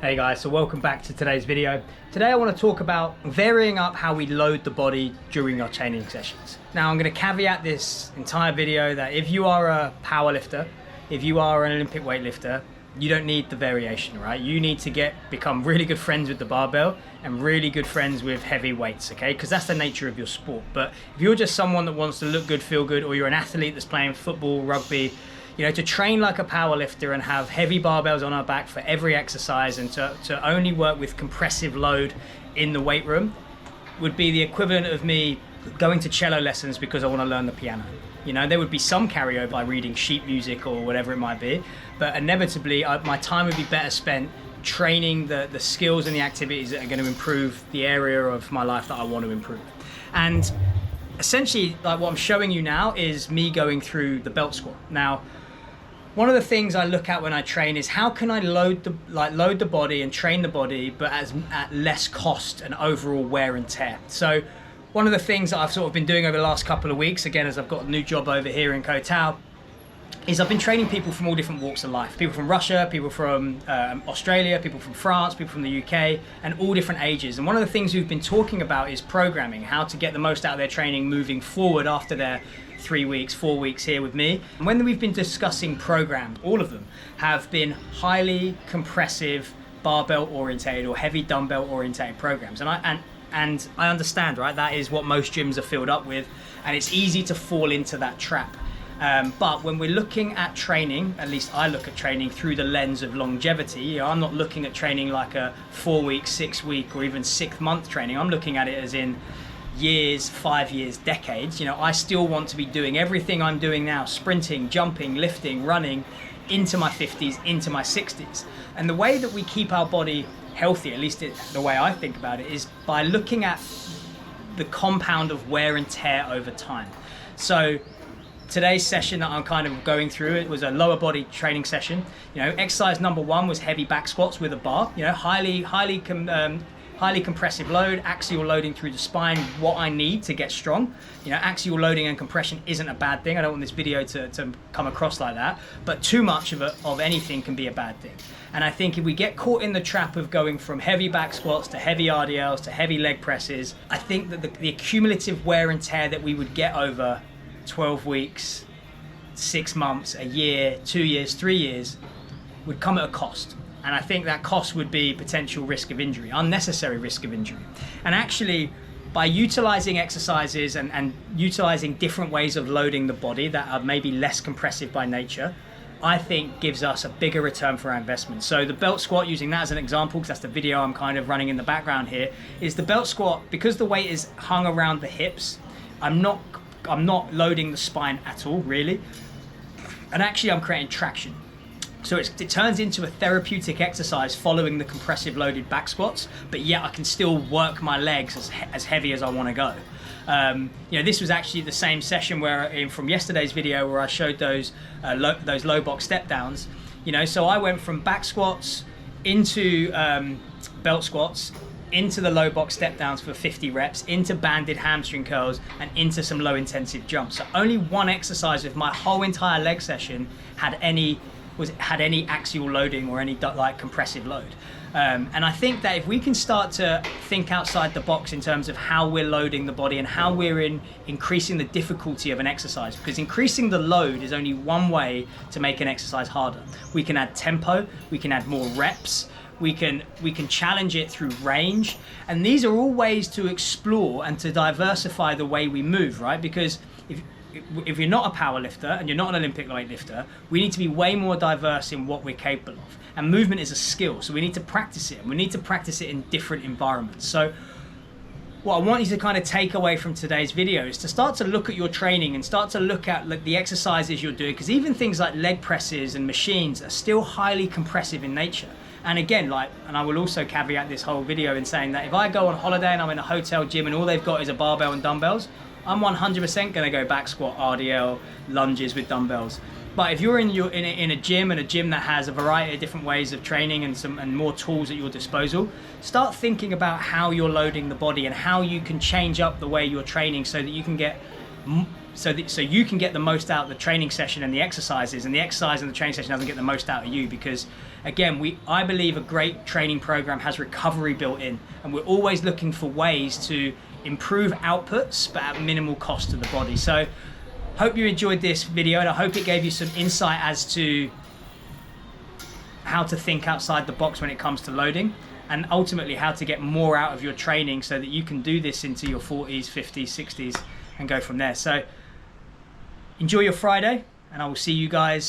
Hey guys, so welcome back to today's video. Today I want to talk about varying up how we load the body during our training sessions. Now I'm going to caveat this entire video that if you are a power lifter, if you are an Olympic weightlifter, you don't need the variation, right? You need to become really good friends with the barbell and really good friends with heavy weights, okay? Because that's the nature of your sport. But if you're just someone that wants to look good, feel good, or you're an athlete that's playing football, rugby, you know, to train like a power lifter and have heavy barbells on our back for every exercise and to only work with compressive load in the weight room would be the equivalent of me going to cello lessons because I want to learn the piano. You know, there would be some carryover by reading sheet music or whatever it might be, but inevitably my time would be better spent training the skills and the activities that are going to improve the area of my life that I want to improve. And essentially, like what I'm showing you now is me going through the belt squat. Now, one of the things I look at when I train is how can I load the body and train the body, but at less cost and overall wear and tear. So one of the things that I've sort of been doing over the last couple of weeks, again, as I've got a new job over here in Koh Tao, is I've been training people from all different walks of life. People from Russia, people from Australia, people from France, people from the UK, and all different ages. And one of the things we've been talking about is programming, how to get the most out of their training moving forward after their 3 weeks, 4 weeks here with me. And when we've been discussing programs, all of them have been highly compressive, barbell orientated or heavy dumbbell orientated programs. And I understand, right? That is what most gyms are filled up with, and it's easy to fall into that trap. But when we're looking at training, at least I look at training through the lens of longevity. You know, I'm not looking at training like a 4 week, 6 week, or even 6 month training. I'm looking at it as in years, 5 years, decades. You know, I still want to be doing everything I'm doing now, sprinting, jumping, lifting, running, into my 50s, into my 60s. And the way that we keep our body healthy, at least the way I think about it, is by looking at the compound of wear and tear over time. So today's session that I'm kind of going through, it was a lower body training session. You know, exercise number 1 was heavy back squats with a bar. You know, highly compressive load, axial loading through the spine, what I need to get strong. You know, axial loading and compression isn't a bad thing. I don't want this video to come across like that, but too much of anything can be a bad thing. And I think if we get caught in the trap of going from heavy back squats to heavy RDLs to heavy leg presses, I think that the accumulative wear and tear that we would get over 12 weeks, 6 months, a year, 2 years, 3 years would come at a cost. And I think that cost would be potential risk of injury, unnecessary risk of injury. And actually, by utilizing exercises and utilizing different ways of loading the body that are maybe less compressive by nature, I think gives us a bigger return for our investment. So the belt squat, using that as an example, because that's the video I'm kind of running in the background here, is the belt squat, because the weight is hung around the hips, I'm not loading the spine at all, really. And actually I'm creating traction. So it turns into a therapeutic exercise following the compressive loaded back squats, but yet I can still work my legs as heavy as I want to go. You know, this was actually the same session from yesterday's video where I showed those low box step downs. You know, so I went from back squats into belt squats, into the low box step downs for 50 reps, into banded hamstring curls, and into some low intensive jumps. So only one exercise of my whole entire leg session had any axial loading or any like compressive load. And I think that if we can start to think outside the box in terms of how we're loading the body and how we're increasing the difficulty of an exercise, because increasing the load is only one way to make an exercise harder. We can add tempo, we can add more reps, we can challenge it through range, and these are all ways to explore and to diversify the way we move, right? Because if you're not a power lifter and you're not an Olympic weightlifter, we need to be way more diverse in what we're capable of. And movement is a skill, so we need to practice it, and we need to practice it in different environments. So what I want you to kind of take away from today's video is to start to look at your training and start to look at the exercises you're doing, because even things like leg presses and machines are still highly compressive in nature. And again, and I will also caveat this whole video in saying that if I go on holiday and I'm in a hotel gym and all they've got is a barbell and dumbbells, I'm 100% going to go back squat, RDL, lunges with dumbbells. But if you're in a gym that has a variety of different ways of training and more tools at your disposal, start thinking about how you're loading the body and how you can change up the way you're training so that you can get so you can get the most out of the training session and the exercises, and the exercise and the training session doesn't get the most out of you, because again, I believe a great training program has recovery built in, and we're always looking for ways to improve outputs but at minimal cost to the body. So hope you enjoyed this video, and I hope it gave you some insight as to how to think outside the box when it comes to loading, and ultimately how to get more out of your training so that you can do this into your 40s, 50s, 60s and go from there. So enjoy your Friday, and I will see you guys